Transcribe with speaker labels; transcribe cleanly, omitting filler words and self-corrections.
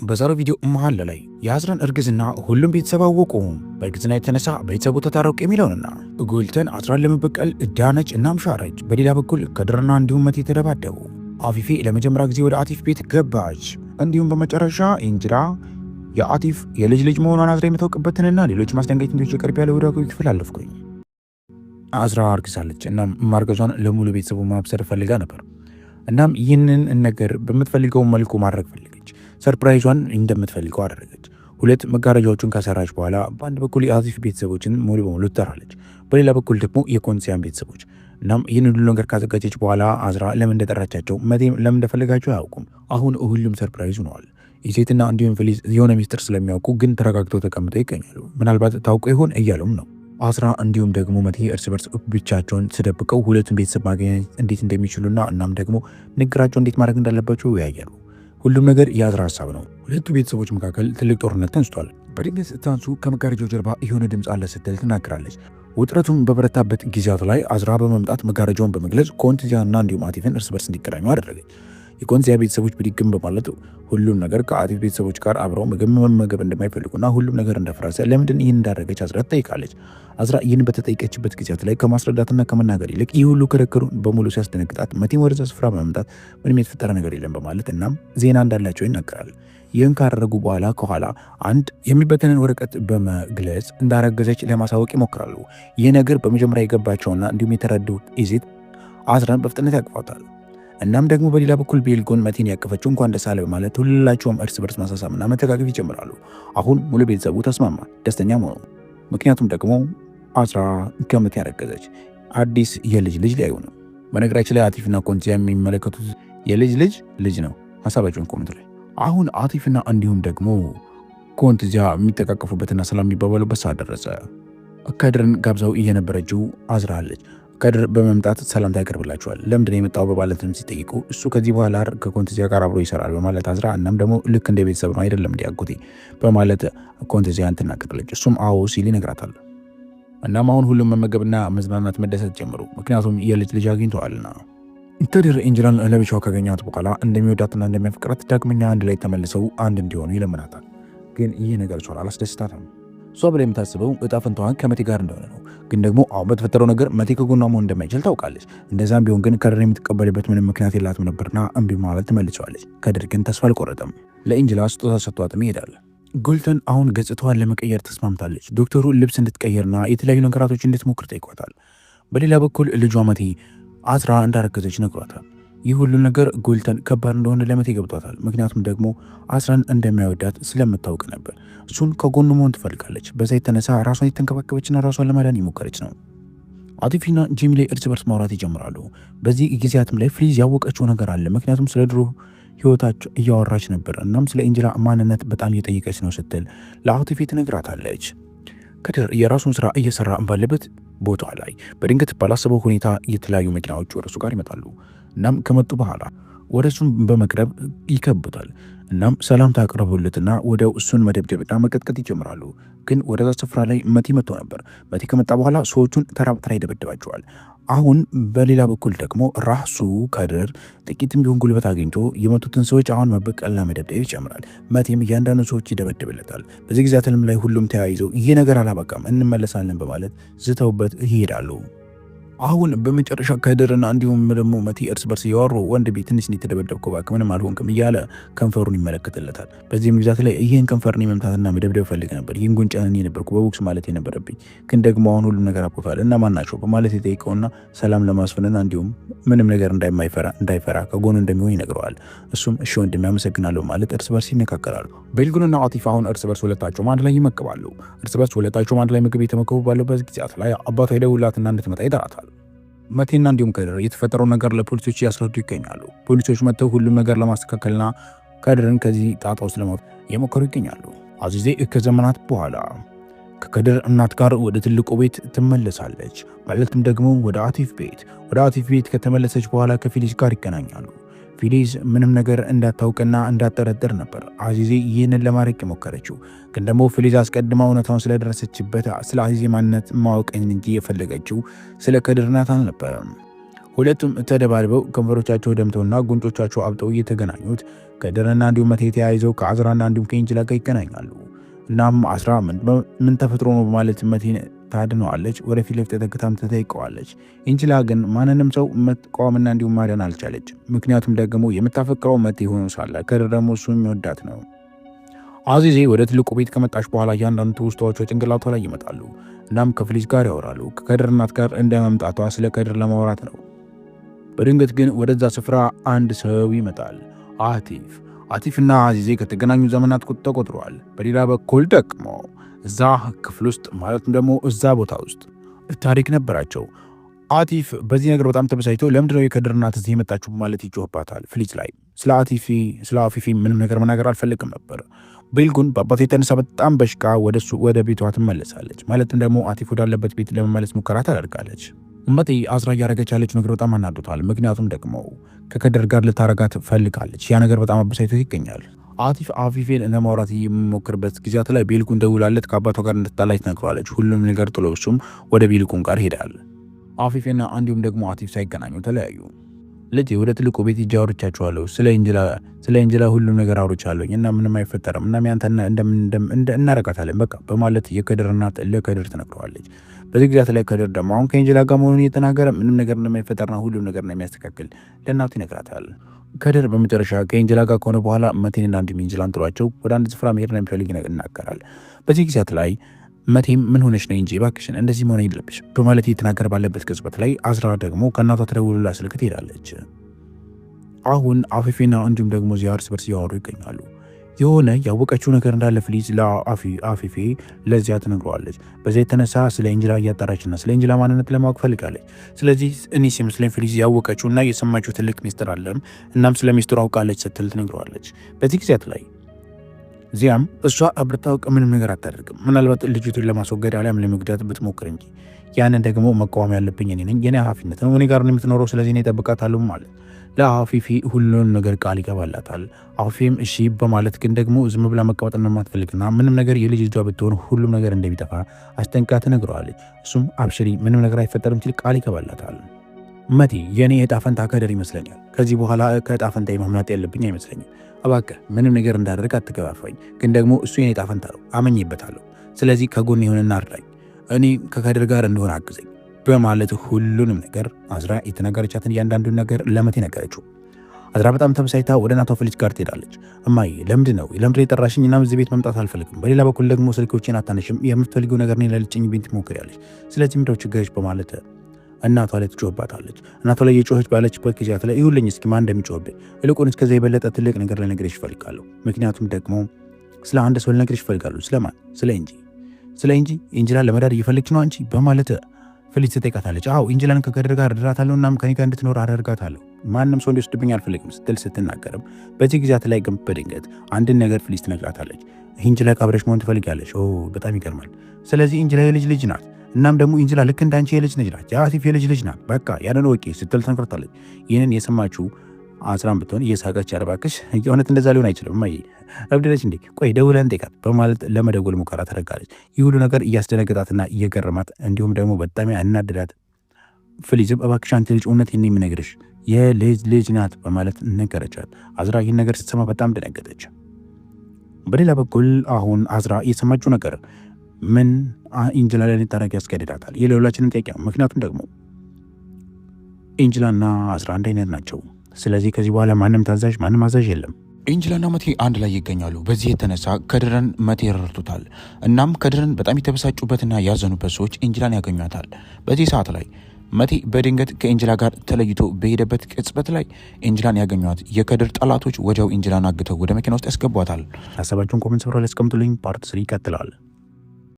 Speaker 1: በዛሬው ቪዲዮ መሃል ላይ የአዝራን እርግዝና ሁሉም ቤተሰብ አወቁ። በእርግዝና የተነሳ ቤተሰቡ ተታረቁ የሚለውንና ጉልተን አዝራን ለመበቀል ዳነች እናም ሻረች። በሌላ በኩል ከድርና እንዲሁም መቴ ተደባደቡ። አፊፌ ለመጀመሪያ ጊዜ ወደ አቲፍ ቤት ገባች። እንዲሁም በመጨረሻ ኢንጅራ የአቲፍ የልጅ ልጅ መሆኗን አዝራ የምታውቅበትንና ሌሎች ማስጠንቀቂያዎች ቀርብ ያለ ወደ ክፍል አለፍኩኝ። አዝራ አርግዛለች። እናም ማርገዟን ለሙሉ ቤተሰቡ ማብሰር ፈልጋ ነበር። እናም ይህንን ነገር በምትፈልገው መልኩ ማድረግ ፈልገች። ሰርፕራይዟን እንደምትፈልገው አደረገች። ሁለት መጋረጃዎቹን ከሰራች በኋላ በአንድ በኩል የአቲፍ ቤተሰቦችን ሙሉ በሙሉ ትጠራለች፣ በሌላ በኩል ደግሞ የኮንሲያን ቤተሰቦች። እናም ይህን ሁሉ ነገር ካዘጋጀች በኋላ አዝራ ለምን እንደጠራቻቸው መቴም ለምን እንደፈለጋቸው አያውቁም። አሁን ሁሉም ሰርፕራይዝ ሆነዋል። ኢሴትና እንዲሁም ፌሊዝ የሆነ ሚስጥር ስለሚያውቁ ግን ተረጋግተው ተቀምጠው ይገኛሉ። ምናልባት ታውቆ ይሆን እያሉም ነው። አዝራ እንዲሁም ደግሞ መቴ እርስ በርስ ብቻቸውን ተደብቀው ሁለቱን ቤተሰብ ማግኘት እንዴት እንደሚችሉና እናም ደግሞ ንግግራቸው እንዴት ማድረግ እንዳለባቸው ይወያያሉ። ሁሉም ነገር የአዝራ ሀሳብ ነው። ሁለቱ ቤተሰቦች መካከል ትልቅ ጦርነት ተነስቷል። በድንገት ታንሱ ከመጋረጃው ጀርባ የሆነ ድምፅ አለ ስትል ትናገራለች። ውጥረቱም በበረታበት ጊዜያት ላይ አዝራ በመምጣት መጋረጃውን በመግለጽ ኮንቲዚያና እንዲሁም አቲፍን እርስ በርስ እንዲገናኙ አደረገች። የኮንሲያ ቤተሰቦች ብድግም በማለት ሁሉም ነገር ከአቲፍ ቤተሰቦች ጋር አብረው ምግብ መመገብ እንደማይፈልጉና ሁሉም ነገር እንደፈረሰ ለምንድን ይህን እንዳደረገች አዝራ ትጠይቃለች። አዝራ ይህን በተጠይቀችበት ጊዜያት ላይ ከማስረዳትና ከመናገር ይልቅ ይህ ሁሉ ክርክሩን በሙሉ ሲያስደነግጣት መቴም ወደዛ ስፍራ በመምጣት ምንም የተፈጠረ ነገር የለም በማለት እናም ዜና እንዳላቸው ይናገራል። ይህን ካደረጉ በኋላ ከኋላ አንድ የሚበተንን ወረቀት በመግለጽ እንዳረገዘች ለማሳወቅ ይሞክራሉ። ይህ ነገር በመጀመሪያ የገባቸውና እንዲሁም የተረዱት ኢዜት አዝራን በፍጥነት ያቅፏታል። እናም ደግሞ በሌላ በኩል ቤልጎን መቴን ያቀፈችው እንኳን ደስ አለ በማለት ሁላቸውም እርስ በርስ ማሳሳምና መተቃቀፍ ይጀምራሉ። አሁን ሙሉ ቤተሰቡ ተስማማ፣ ደስተኛም ሆኑ። ምክንያቱም ደግሞ አዝራ ከመቴ ያረገዘች አዲስ የልጅ ልጅ ሊያዩ ነው። በነገራችን ላይ አቲፍና ኮንቲያ የሚመለከቱት የልጅ ልጅ ነው። ሀሳባቸውን ኮሜንት ላይ። አሁን አቲፍና እንዲሁም ደግሞ ኮንቲያ የሚተቃቀፉበትና ሰላም የሚባባሉበት ሰዓት ደረሰ። ከድርን ጋብዛው እየነበረችው አዝራ አለች። ከድር በመምጣት ሰላምታ ያቀርብላቸዋል። ለምንድን የመጣው በማለትም ሲጠይቁ እሱ ከዚህ በኋላ ከኮንቲዚያ ጋር አብሮ ይሰራል በማለት አዝራ እናም ደግሞ ልክ እንደ ቤተሰብ ነው አይደለም እንዲያጎቴ በማለት ኮንቲዚያን ትናገራለች። እሱም አዎ ሲል ይነግራታል። እናም አሁን ሁሉም መመገብና መዝናናት መደሰት ጀምሩ፣ ምክንያቱም የልጅ ልጅ አግኝተዋልና። ከድር ኤንጅላን ለብቻው ካገኛት በኋላ እንደሚወዳትና እንደሚያፈቅራት ዳግመኛ አንድ ላይ ተመልሰው አንድ እንዲሆኑ ይለምናታል። ግን ይህ ነገር እሷን አላስደስታትም። እሷ ብላ የምታስበው እጣ ፈንታዋን ከመቴ ጋር እንደሆነ ነው። ግን ደግሞ አሁን በተፈጠረው ነገር መቴ ከጎኗ መሆን እንደማይችል ታውቃለች። እንደዛም ቢሆን ግን ከድር የምትቀበልበት ምንም ምክንያት የላትም ነበርና እምቢ ማለት ትመልሰዋለች። ከድር ግን ተስፋ አልቆረጠም። ለኤንጅላ ስጦታ ሰጥቷትም ይሄዳል። ጉልተን አሁን ገጽታዋን ለመቀየር ተስማምታለች። ዶክተሩ ልብስ እንድትቀየርና የተለያዩ ነገራቶች እንድትሞክር ጠይቋታል። በሌላ በኩል ልጇ መቴ አዝራ እንዳረገዘች ነግሯታል። ይህ ሁሉ ነገር ጉልተን ከባድ እንደሆነ ለመቴ ገብቷታል። ምክንያቱም ደግሞ አዝራን እንደማይወዳት ስለምታውቅ ነበር። እሱን ከጎኑ መሆን ትፈልጋለች። በዛ የተነሳ ራሷን የተንከባከበችና ራሷን ለማዳን የሞከረች ነው። አቲፍና ጂሚ ላይ እርስ በርስ ማውራት ይጀምራሉ። በዚህ ጊዜያትም ላይ ፍሊዝ ያወቀችው ነገር አለ። ምክንያቱም ስለ ድሮ ህይወታቸው እያወራች ነበር። እናም ስለ ኤንጅላ ማንነት በጣም እየጠየቀች ነው ስትል ለአቲፍ ትነግራታለች። ከድር የራሱን ስራ እየሰራ ባለበት ቦታ ላይ በድንገት ባላሰበው ሁኔታ የተለያዩ መኪናዎች ወደ እሱ ጋር ይመጣሉ። እናም ከመጡ በኋላ ወደ እሱን በመቅረብ ይከቡታል። እናም ሰላምታ አቅርቡለትና ወዲያው እሱን መደብደብና መቀጥቀጥ ይጀምራሉ። ግን ወደዛ ስፍራ ላይ መቴ መጥቶ ነበር። መቴ ከመጣ በኋላ ሰዎቹን ተራ በተራ ይደበድባቸዋል። አሁን በሌላ በኩል ደግሞ ራሱ ከድር ጥቂትም ቢሆን ጉልበት አግኝቶ የመቱትን ሰዎች አሁን መበቀልና መደብደብ ይጀምራል። መቴም እያንዳንዱ ሰዎች ይደበድብለታል። በዚህ ጊዜያትም ላይ ሁሉም ተያይዘው ይህ ነገር አላበቃም እንመለሳለን በማለት ዝተውበት ይሄዳሉ። አሁን በመጨረሻ ከድርና እንዲሁም ደግሞ መቴ እርስ በርስ እያወሩ ወንድሜ ትንሽ የተደበደብከው እባክህ ምንም አልሆንክም እያለ ከንፈሩን ይመለከትለታል። በዚህም ጊዜያት ላይ ይህን ከንፈርን መምታትና መደብደብ ፈልግ ነበር፣ ይህን ጉንጫህን የነበርኩ በቦክስ ማለት የነበረብኝ ግን ደግሞ አሁን ሁሉም ነገር አብቅቷል እና ማን ናቸው በማለት የጠይቀውና ሰላም ለማስፈንና እንዲሁም ምንም ነገር እንዳይፈራ ከጎኑ እንደሚሆን ይነግረዋል። እሱም እሺ ወንድሜ አመሰግናለሁ ማለት እርስ በርስ ይነካከራሉ። ቤልጎንና አቲፍ አሁን እርስ በርስ ሁለታቸውም አንድ ላይ ይመገባሉ። እርስ በርስ ሁለታቸውም አንድ ላይ ምግብ የተመገቡ ባለበት ጊዜያት ላይ አባቷ ይደውላትና እንድትመጣ ይጠራታል። መቴና እንዲሁም ከድር የተፈጠረው ነገር ለፖሊሶች እያስረዱ ይገኛሉ። ፖሊሶች መጥተው ሁሉም ነገር ለማስተካከልና ከድርን ከዚህ ጣጣ ውስጥ ለማውጣት እየሞከሩ ይገኛሉ። አዚዜ ከዘመናት በኋላ ከከድር እናት ጋር ወደ ትልቁ ቤት ትመለሳለች። ማለትም ደግሞ ወደ አቲፍ ቤት ከተመለሰች በኋላ ከፊሊዝ ጋር ይገናኛሉ። ፊሊዝ ምንም ነገር እንዳታውቅና እንዳጠረጥር ነበር አዚዜ ይህንን ለማድረግ የሞከረችው። ግን ደግሞ ፊሊዝ አስቀድማ እውነታውን ስለደረሰችበት ስለ አዚዜ ማንነት ማወቅን እንጂ የፈለገችው ስለ ከድር ናት አልነበረም። ሁለቱም ተደባድበው ከንፈሮቻቸው ደምተውና ጉንጮቻቸው አብጠው እየተገናኙት ከድርና እንዲሁም መቴ ተያይዘው ከአዝራና እንዲሁም ከኤንጅላ ጋር ይገናኛሉ። እናም አዝራ ምን ተፈጥሮ ነው በማለት መቴን ታድነዋለች። ወደፊት ለፊት ተጠግታም ትጠይቀዋለች። ኤንጅላ ግን ማንንም ሰው መቃወምና እንዲሁም ማዳን አልቻለች። ምክንያቱም ደግሞ የምታፈቅረው መቴ ሆኖ ሳለ ከድር ደግሞ እሱ የሚወዳት ነው። አዚዜ ወደ ትልቁ ቤት ከመጣች በኋላ እያንዳንዱ ትውስታዎቿ ጭንቅላቷ ላይ ይመጣሉ። እናም ከፍሊስ ጋር ያወራሉ። ከከድር እናት ጋር እንደ መምጣቷ ስለ ከድር ለማውራት ነው። በድንገት ግን ወደዛ ስፍራ አንድ ሰው ይመጣል። አቲፍና አዚዜ ከተገናኙ ዘመናት ተቆጥረዋል። በሌላ በኩል ደግሞ እዛ ክፍል ውስጥ ማለትም ደግሞ እዛ ቦታ ውስጥ ታሪክ ነበራቸው። አቲፍ በዚህ ነገር በጣም ተበሳጭቶ ለምንድነው የከድር እናት እዚህ የመጣችሁ ማለት ይጮህባታል ፍሊስ ላይ። ስለ አፊፊ ምንም ነገር መናገር አልፈልግም ነበር። ቤልጉን በአባቱ የተነሳ በጣም በሽቃ ወደ ቤቷ ትመለሳለች። ማለትም ደግሞ አቲፍ ወዳለበት ቤት ለመመለስ ሙከራ ታደርጋለች። መቴ አዝራ እያደረገች ያለችው ነገር በጣም አናዶታል። ምክንያቱም ደግሞ ከከድር ጋር ልታረጋት ፈልጋለች። ያ ነገር በጣም አበሳጭቶ ይገኛል። አቲፍ አፊፌን ለማውራት የሚሞክርበት ጊዜያት ላይ ቤልጉን ደውላለት ከአባቷ ጋር እንድትጣላች ትነግረዋለች። ሁሉም ነገር ጥሎ እሱም ወደ ቤልጉን ጋር ሄዳል። አፊፌና እንዲሁም ደግሞ አቲፍ ሳይገናኙ ተለያዩ። ልጄ ወደ ትልቁ ቤት ሂጅ አውርቻቸዋለሁ። ስለ ኤንጅላ ሁሉም ነገር አውርቻለሁ እና ምንም አይፈጠርም እና ሚያንተ እናረጋታለን በቃ በማለት የከድር እናት ለከድር ትነግረዋለች። በዚህ ጊዜያት ላይ ከድር ደግሞ አሁን ከኤንጅላ ጋር መሆኑን እየተናገረ ምንም ነገር እንደማይፈጠርና ሁሉም ነገር እንደሚያስተካክል ለእናቱ ይነግራታል። ከድር በመጨረሻ ከኤንጅላ ጋር ከሆነ በኋላ መቴንና እንዲሁም ኤንጅላን ጥሏቸው ወደ አንድ ስፍራ መሄድ እንደሚፈልግ ይናገራል። በዚህ ጊዜያት ላይ መቴም ምን ሆነች ነው እንጂ እባክሽን እንደዚህ መሆን የለብሽ በማለት እየተናገረ ባለበት ቅጽበት ላይ አዝራ ደግሞ ከእናቷ ተደውላ ስልክ ትሄዳለች። አሁን አፊፌና እንዲሁም ደግሞ እዚያ እርስ በርስ እያወሩ ይገኛሉ። የሆነ ያወቀችው ነገር እንዳለ ፍሊዝ ለአፊፌ ለዚያ ትነግረዋለች። በዚያ የተነሳ ስለ ኤንጅላ እያጣራችና ስለ ኤንጅላ ማንነት ለማወቅ ፈልጋለች። ስለዚህ እኔ ሲመስለኝ ፍሊዝ ያወቀችውና የሰማችው ትልቅ ሚስጥር አለም እናም ስለ ሚስጥሩ አውቃለች ስትል ትነግረዋለች። በዚህ ጊዜያት ላይ ዚያም እሷ ብታውቅ ምንም ነገር አታደርግም። ምናልባት ልጅቱን ለማስወገድ አሊያም ለመግደል ብትሞክር እንጂ ያንን ደግሞ መቃወም ያለብኝ እኔ ነኝ፣ የኔ ኃላፊነት ነው፣ እኔ ጋር ነው የምትኖረው፣ ስለዚህ እኔ እጠብቃታለሁ ማለት ለአፊፊ ሁሉን ነገር ቃል ይገባላታል። አፊፊም እሺ በማለት ግን ደግሞ ዝም ብላ መቀመጥ እንደማትፈልግና ምንም ነገር የልጅ ልጇ ብትሆን ሁሉም ነገር እንደሚጠፋ አስጠንቅቃ ትነግረዋለች። እሱም አብሽሪ ምንም ነገር አይፈጠርም ሲል ቃል ይገባላታል። መቴ የኔ ዕጣ ፈንታ ከድር ይመስለኛል። ከዚህ በኋላ ከዕጣ ፈንታ ማምለጥ ያለብኝ አይመስለኝም። እባክህ ምንም ነገር እንዳደርግ አትገፋፋኝ፣ ግን ደግሞ እሱ የኔ ዕጣ ፈንታ ነው፣ አመኝበታለሁ። ስለዚህ ከጎን ይሁንና አርዳኝ፣ እኔ ከከድር ጋር እንደሆነ አግዘኝ በማለት ሁሉንም ነገር አዝራ የተናገረቻትን እያንዳንዱን ነገር ለመቴ ነገረችው። አዝራ በጣም ተበሳጭታ ወደ እናቷ ፍሊስ ጋር ትሄዳለች። እማዬ ለምንድን ነው የጠራሽኝ? እና እዚህ ቤት መምጣት አልፈልግም። በሌላ በኩል ደግሞ ስልኮችን አታነሽም፣ የምትፈልገው ነገር እኔ ለልጭኝ ቤት ትሞክሪያለሽ። ስለዚህ ምንድነው ችግርሽ? በማለት እናቷ ላይ ትጮህባታለች። እናቷ ላይ የጮኸች ባለችበት ጊዜያት ላይ ይሁልኝ እስኪ ማን እንደሚጮህብኝ፣ ይልቁን እስከዛ የበለጠ ትልቅ ነገር ልነግርሽ እፈልጋለሁ። ምክንያቱም ደግሞ ስለ አንድ ሰው ልነግርሽ እፈልጋለሁ። ስለማን? ስለ ኤንጂ ኤንጅላን ለመዳር እየፈለግሽ ነው አንቺ? በማለት ፍሊስ ትጠይቃታለች። አዎ ኤንጅላን ከከድር ጋር እድራታለሁ እናም ከኔ ጋር እንድትኖር አደርጋታለሁ፣ ማንም ሰው እንዲወስድብኝ አልፈልግም ስትል ስትናገርም በዚህ ጊዜያት ላይ ግን በድንገት አንድን ነገር ፍሊስ ትነግራታለች። ኤንጅላ አብረሽ መሆን ትፈልጋለች? ኦ በጣም ይገርማል። ስለዚህ ኤንጅላ የልጅ ልጅ ናት። እናም ደግሞ ኤንጅላ ልክ እንዳንቺ የልጅ ልጅ ናት፣ የአቲፍ የልጅ ልጅ ናት። በቃ ያንን ወቂ ስትል ተንከርታለች። ይህንን የሰማችው አዝራም ብትሆን እየሳቀች ያረባክሽ የእውነት እንደዛ ሊሆን አይችልም ማይ እብድለች እንዴ? ቆይ ደውለን ጠይቃት በማለት ለመደወል ሙከራ ታደርጋለች። ይህ ሁሉ ነገር እያስደነገጣትና እየገረማት እንዲሁም ደግሞ በጣም ያናደዳት ፍሊዝም እባክሽ አንቺ ልጅ እውነት ይህን የምነግርሽ የልጅ ልጅ ናት በማለት ነገረቻት። አዝራ ይህን ነገር ስትሰማ በጣም ደነገጠች። በሌላ በኩል አሁን አዝራ የሰማችው ነገር ምን ኤንጅላ ላይ ልታረግ ያስገድዳታል? የሌሎቻችንን ጥያቄ ነው። ምክንያቱም ደግሞ ኤንጅላና አዝራ አንድ አይነት ናቸው። ስለዚህ ከዚህ በኋላ ማንም ታዛዥ ማንም አዛዥ የለም። ኤንጅላና መቴ አንድ ላይ ይገኛሉ። በዚህ የተነሳ ከድርን መቴ ረድቶታል። እናም ከድርን በጣም የተበሳጩበትና ያዘኑበት ሰዎች ኤንጅላን ያገኟታል። በዚህ ሰዓት ላይ መቴ በድንገት ከኤንጅላ ጋር ተለይቶ በሄደበት ቅጽበት ላይ ኤንጅላን ያገኟት የከድር ጠላቶች ወዲያው ኤንጅላን አግተው ወደ መኪና ውስጥ ያስገቧታል። ሀሳባችሁን ኮሜንት ስፍራ ላይ አስቀምጡልኝ። ፓርት 3 ይቀጥላል።